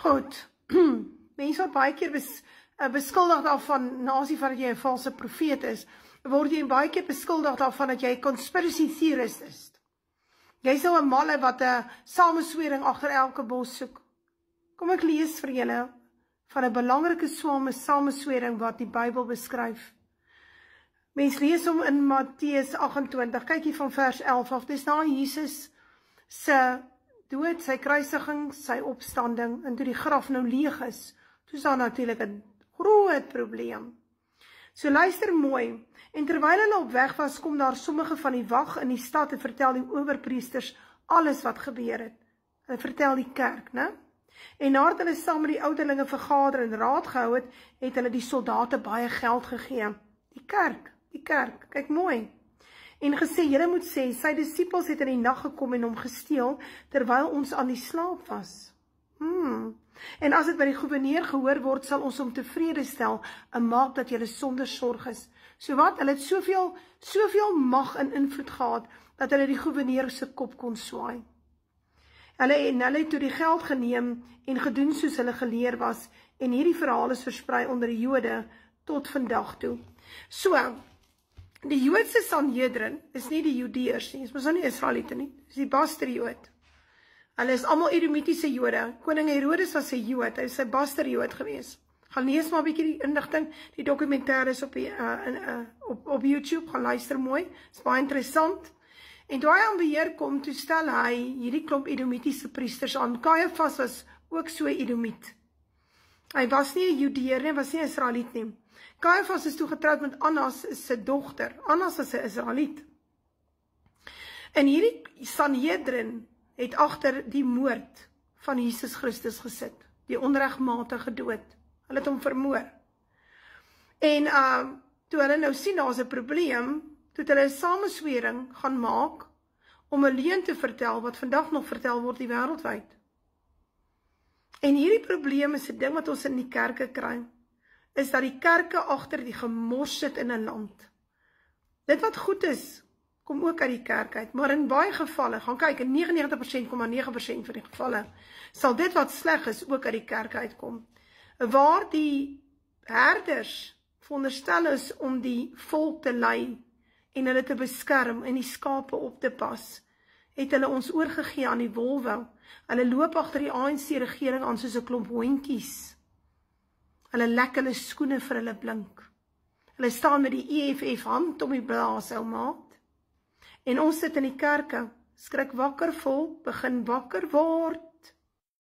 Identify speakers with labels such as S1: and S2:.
S1: Goed, mense word baie keer beskuldig daarvan, nasie van dat jy 'n valse profeet is, word jy baie keer beskuldig daarvan dat jy 'n conspiracy theorist is. Jy is nou 'n malle wat 'n sameswering agter elke bos soek. Kom ek lees vir julle van 'n belangrike sameswering wat die Bybel beskryf. Mens lees hom in Matteus 28, kyk hier van vers 11 af, dis na Jesus se dood, sy kruisiging, sy opstanding, en toe die graf nou leeg is, toe is daar natuurlik 'n groot probleem. So luister mooi, en terwyl hulle op weg was, kom daar sommige van die wag in die stad en vertel die owerpriesters alles wat gebeur het. Hulle vertel die kerk, né? En nadat hulle saam met die ouderlinge vergader en raad gehou het, het hulle die soldate baie geld gegee. Die kerk, kyk mooi. En gesê, julle moet sê, sy disippels het in die nag gekom en hom gesteel, terwyl ons aan die slaap was. En as dit by die gouverneur gehoor word, sal ons hom tevrede stel, en maak dat julle sonder sorg is. So wat, hulle het soveel mag en invloed gehad, dat hulle die gouverneur se kop kon swaai. Hulle het toe die geld geneem, en gedoen soos hulle geleer was, en hierdie verhaal is versprei onder die Jode, tot vandag toe. So, die Joodse Sanhedrin is nie die Judeërs nie, is mos nou nie Israeliete nie, is die Basterjood. Hulle is allemaal Edomitiese Jode. Koning Herodes was sy Jood, hy is sy Basterjood gewees. Gaan lees maar 'n bietjie die inligting, die dokumentaire is op YouTube, gaan luister mooi, is baie interessant. En toe hy aan beheer kom, toe stel hy hierdie klomp Edomitiese priesters aan. Kajafas was ook so Edomiet. Hy was nie 'n Judeër nie, was nie 'n Israeliet nie. Kajafas is toe getroud met Annas se dogter. Annas was 'n Israeliet. En hierdie Sanhedrin het agter die moord van Jesus Christus gesit, die onregmatige dood. Hulle het hom vermoor. En toe hulle nou sien daar's 'n probleem, toe het hulle 'n sameswering gaan maak om 'n leuen te vertel wat vandag nog vertel word die wêreldwyd. En hierdie probleem is 'n ding wat ons in die kerke kry, is dat die kerke agter die gemors sit in 'n land. Dit wat goed is, kom ook uit die kerk uit, maar in baie gevalle, gaan kyk, in 99,9% van die gevalle, sal dit wat sleg is ook uit die kerk uitkom. Waar die herders veronderstel is om die volk te lei, en hulle te beskerm, en die skape op te pas, het hulle ons oorgegee aan die wolwe. Hulle loop agter die ANC regering aan soos 'n klomp hondjies. Hulle lek hulle skoene vir hulle blink. Hulle staan met die EFF hand om die blaas, ou maat. En ons sit in die kerke, skrik wakker volk, begin wakker word.